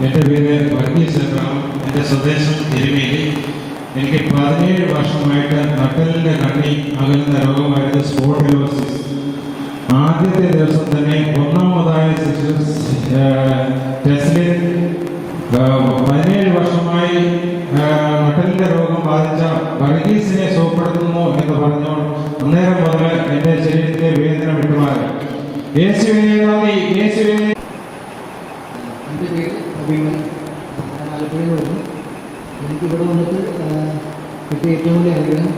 എൻ്റെ പേര് വർഗീസ് എബ്രഹാം. എൻ്റെ സ്വദേശം എരുമേലി. എനിക്ക് 17 വർഷമായിട്ട് നട്ടലിൻ്റെ കണ്ണി അകലുന്ന രോഗമായിരുന്നു സ്പോണ്ടിലോസിസ്. ആദ്യത്തെ ദിവസം തന്നെ ഒന്നാമതായ ടെസ്റ്റിൽ 17 വർഷമായി നട്ടലിൻ്റെ രോഗം ബാധിച്ച വർഗീസിനെ സുഖപ്പെടുത്തുന്നു എന്ന് പറഞ്ഞു. അന്നേരം മുതൽ എൻ്റെ ശരീരത്തിലെ വേദന വിട്ടുമാറി. യേശുവേ നന്ദി, യേശുവേ. എൻ്റെ പേര് അഭിമൻ, ഞാൻ ആലപ്പുഴയിൽ വരുന്നു. എനിക്കിവിടെ വന്നിട്ട് കിട്ടിയ ഏറ്റവും വലിയ അനുഗ്രഹം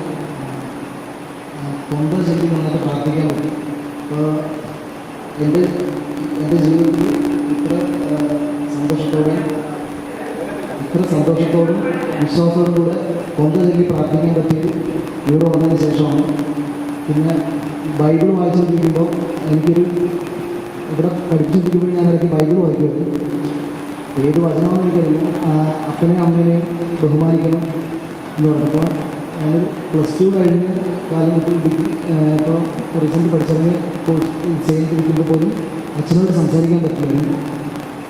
തൊണ്ട ശക്തി നന്നായിട്ട് പ്രാർത്ഥിക്കാൻ പറ്റും. അപ്പോൾ എൻ്റെ ജീവിതത്തിൽ ഇത്ര സന്തോഷത്തോടും വിശ്വാസത്തോടും കൂടെ തൊണ്ട ശക്തി പ്രാർത്ഥിക്കാൻ പറ്റിയത് ഇവിടെ വന്നതിന് ശേഷമാണ്. പിന്നെ ബൈബിൾ വായിച്ചുകൊണ്ടിരിക്കുമ്പോൾ എനിക്കൊരു ഇവിടെ പഠിച്ചുകൊണ്ടിരിക്കുമ്പോൾ ഞാൻ ഇടയ്ക്ക് ബൈബിൾ വായിക്കുമായിരുന്നു. ഏത് വചനമാണെന്ന് എനിക്കറിയില്ല. അപ്പനെയും അമ്മേനെയും ബഹുമാനിക്കണം എന്ന് പറഞ്ഞപ്പോൾ ഞാനൊരു +2 കഴിഞ്ഞ കാലം തൊട്ട് ഡിഗ്രി ഇപ്പോൾ റീസെൻ്റ് പഠിച്ചതിന് ചെയ്തിരിക്കുമ്പോൾ പോലും അച്ഛനോട് സംസാരിക്കാൻ പറ്റില്ലായിരുന്നു.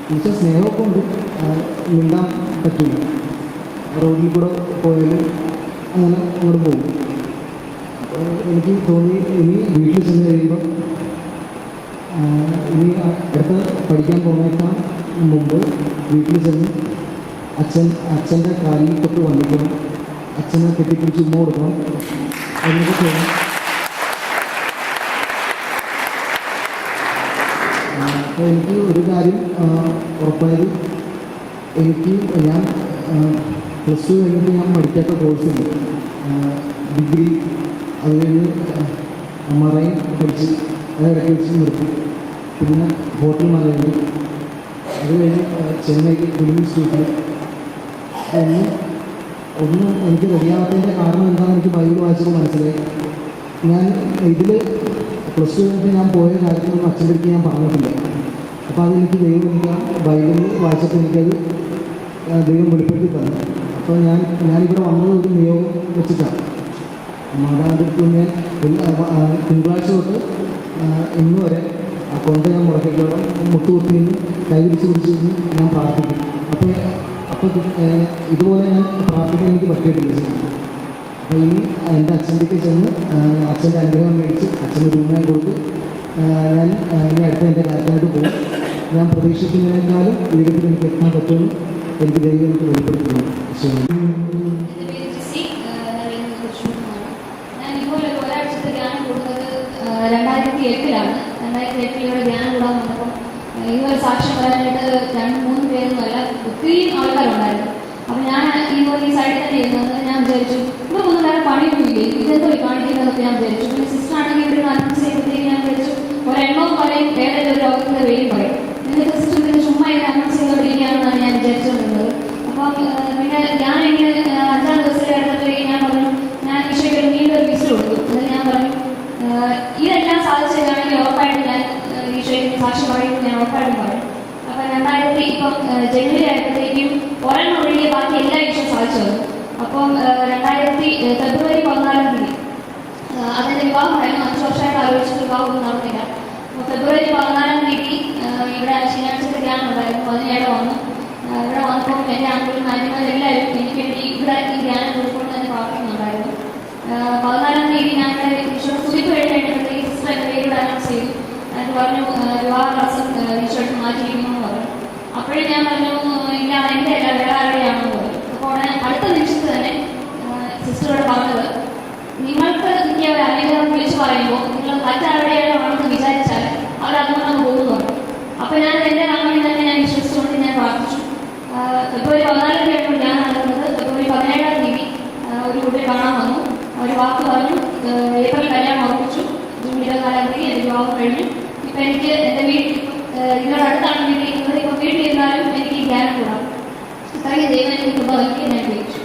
എന്നുവെച്ചാൽ സ്നേഹമൊക്കെ ഉണ്ട്, മിണ്ടാൻ പറ്റില്ല. റോഡിൽ കൂടെ പോയാലും അങ്ങനെ അങ്ങോട്ട് പോകും. അപ്പോൾ എനിക്ക് തോന്നി ഇനി വീട്ടിൽ ചെന്ന് കഴിയുമ്പോൾ ഇനി അടുത്ത പഠിക്കാൻ പോകുന്നേക്കാൾ മുമ്പ് വീട്ടിൽ ചെന്ന് അച്ഛൻ്റെ കാലിൽ തൊട്ട് വന്നിക്കണം, അച്ഛനെ കെട്ടിപ്പിടിച്ച് ഉമ്മ കൊടുക്കണം എന്നൊക്കെ ചെയ്യണം. അപ്പോൾ എനിക്ക് ഒരു കാര്യം ഉറപ്പായത്, ഞാൻ +2 കഴിഞ്ഞിട്ട് ഞാൻ പഠിക്കാത്ത കോഴ്സുണ്ട്, ഡിഗ്രി. അത് കഴിഞ്ഞ് മറൈൻ പഠിച്ച് അതിടയ്ക്ക് വെച്ച് നിർത്തി. പിന്നെ ഹോട്ടൽ മാനേജ്മെൻറ്റ്. അത് കഴിഞ്ഞ് ചെന്നൈക്ക് ഫിലിം ഇൻസ്റ്റിറ്റ്യൂട്ടിൽ ഒന്നും എനിക്ക് റെഡിയാവാത്തതിൻ്റെ കാരണം എന്താണെന്ന് എനിക്ക് ബൈബിൾ വായിച്ചപ്പോൾ മനസ്സിലായി. ഞാൻ ഇതിൽ +2 കഴിഞ്ഞിട്ട് ഞാൻ പോയ കാര്യത്തിലൊന്നും അച്ഛൻ്റെ അടുത്ത് ഞാൻ പറഞ്ഞിട്ടില്ല. അപ്പോൾ അതെനിക്ക് ദൈവം എനിക്ക് ബൈബിളിൽ വായിച്ചപ്പോൾ എനിക്കത് ദൈവം വെളിപ്പെടുത്തി തന്നു. അപ്പോൾ ഞാനിവിടെ വന്നത് ഒരു നിയോഗം വെച്ചിട്ടാണ്. മാതാവിൻ്റെ അടുത്ത് ഞാൻ തിങ്കളാഴ്ച തൊട്ട് ഇന്ന് വരെ ആ കൊണ്ട് ഞാൻ മുടക്കിക്കോളം മുട്ടുകുത്തി നിന്ന് കൈവിരിച്ച് പിടിച്ചിരുന്ന് ഞാൻ പ്രാർത്ഥിക്കും. അപ്പോൾ ഇതുപോലെ ഞാൻ പ്രാർത്ഥിക്കാൻ എനിക്ക് പറ്റിയിട്ടില്ല. അപ്പോൾ ഇനി എൻ്റെ അച്ഛൻ്റെ ചെന്ന് അച്ഛൻ്റെ അനുഗ്രഹം മേടിച്ച് അച്ഛൻ്റെ രൂപയെ കൊടുത്ത് ഞാൻ ഇനി അടുത്ത എൻ്റെ കാര്യമായിട്ട് പോകും. ഞാൻ പ്രതീക്ഷിക്കുന്നതിനേക്കാളും വീട്ടിൽ എനിക്ക് എത്താൻ പറ്റുമെന്ന് എനിക്ക് ദൈവം എനിക്ക് വെളിപ്പെടുത്തുന്നു. ഞാൻ 2008 ഇവിടെ ധ്യാനം കൂടാൻ വന്നപ്പോൾ ഇതുപോലെ സാക്ഷ്യം പറയാനായിട്ട് 2-3 പേരൊന്നുമല്ല, ഒത്തിരി ആൾക്കാരുണ്ടായിരുന്നു. അപ്പോൾ ഞാൻ ഈ സൈഡിൽ തന്നെ ഇരുന്നത്. ഞാൻ വിചാരിച്ചു ഇവിടെ ഒന്നും വേറെ പണിയൊന്നുമില്ലേ, ഇതെന്തോ കാണിക്കുന്നതൊക്കെ ഞാൻ വിചാരിച്ചു. പിന്നെ സിസ്റ്റർ ആണെങ്കിൽ ഇവിടെ അനൗൺസ് ചെയ്യുമ്പോഴത്തേക്ക് ഞാൻ വിചാരിച്ചു ഒരെണ്ണവും പറയും, ഏതെങ്കിലും ഒരു രോഗത്തിൻ്റെ പേരും പറയും. എന്നിട്ട് സിസ്റ്റർ ഇതിന് ചുമ്മാ ഇത് അനൗൺസ് ചെയ്തുകൊണ്ടിരിക്കുകയാണെന്നാണ് ഞാൻ വിചാരിച്ചുകൊണ്ടിരുന്നത്. അപ്പം പിന്നെ ഞാനിങ്ങനെ 5-ാം ദിവസത്തിൽ എടുത്തപ്പോഴേക്ക് ഞാൻ പറഞ്ഞു, ഞാൻ ഈശോയ്ക്ക് വീണ്ടൊരു വിസിൽ കൊടുത്തു. അതിൽ ഞാൻ പറഞ്ഞു, ഇതെല്ലാം സാധിച്ചതാണെങ്കിൽ ഉറപ്പായിട്ടും ഞാൻ ഈശോയ്ക്ക് സാക്ഷി പറയുന്നത് ഞാൻ ഉറപ്പായിട്ടും പറയും. അപ്പം 2000 ജനുവരി ആയപ്പോഴത്തേക്കും ഒരെണ്ണം ഒഴികെ ബാക്കി എല്ലാ ഈശോ സാധിച്ചു വന്നു. അപ്പം ഫെബ്രുവരി 14 അതിൻ്റെ വിവാഹമായിരുന്നു. 5 വർഷമായിട്ട് ആലോചിച്ചിട്ട് വിവാഹമൊന്നും നടന്നില്ല. അപ്പോൾ ഫെബ്രുവരി 14 ഇവിടെ ശനിയാഴ്ചത്തെ ധ്യാനം ഉണ്ടായിരുന്നു. അതിന് ഇവിടെ വന്നു. ഇവിടെ വന്നപ്പോൾ എൻ്റെ ആൺകുട്ടികളും മാന്യന്മാരെല്ലാവരും എനിക്ക് വേണ്ടി ഇവിടെ ഈ ധ്യാനം കൊടുക്കൊണ്ട് തന്നെ പ്രാർത്ഥിക്കുന്നുണ്ടായിരുന്നു. 14 ഞാൻ ഈശോ സ്തുതിപ്പ് കഴിഞ്ഞിട്ടുണ്ടെങ്കിൽ സിസ്റ്റർ എൻ്റെ പേര് അനൗൺസ് ചെയ്തു. എന്നിട്ട് പറഞ്ഞു വിവാഹ ക്ലാസ് ഈശോയ്ക്ക് മാറ്റിയിരിക്കണമെന്ന് പറഞ്ഞു. അപ്പോഴും ഞാൻ പറഞ്ഞു ഇല്ല, എൻ്റെ അല്ല, വേറെ ആരുടെയാണെന്ന് പറഞ്ഞു. അപ്പോൾ അടുത്ത നിമിഷത്ത് തന്നെ സിസ്റ്ററോട് പറഞ്ഞത്, നിങ്ങൾക്ക് എനിക്ക് ഒരു അനുഗ്രഹം വിളിച്ചു പറയുമ്പോൾ നിങ്ങൾ മറ്റാരുടെയാണെന്ന് വിചാരിച്ചാൽ അവരതുകൊണ്ടങ്ങ് പോകുന്നു പറഞ്ഞു. അപ്പോൾ ഞാൻ എൻ്റെ കണ്ണുകളിൽ തന്നെ ഞാൻ വിശ്വസിച്ചുകൊണ്ട് ഞാൻ പ്രാർത്ഥിച്ചു. ഫെബ്രുവരി 14 ഞാൻ നടന്നത്. ഫെബ്രുവരി 17 ഒരു കുട്ടിയെ കാണാൻ വന്നു. ഒരു വാക്ക് പറഞ്ഞു. ഏപ്രിൽ കല്യാണം ഉറപ്പിച്ചു. ജൂൺ 24 എൻ്റെ വിവാഹം കഴിഞ്ഞു. ഇപ്പം എനിക്ക് എൻ്റെ വീട്ടിൽ നിങ്ങളുടെ അടുത്താണ് വീട്ടിൽ ഇരുന്നത്. ഇപ്പം വീട്ടിലിരുന്നാലും എനിക്ക് ധ്യാനം കൂടാം. ഇത്രയും ദൈവം എനിക്ക് ഉപകരിക്കാൻ ഞാൻ ചോദിച്ചു.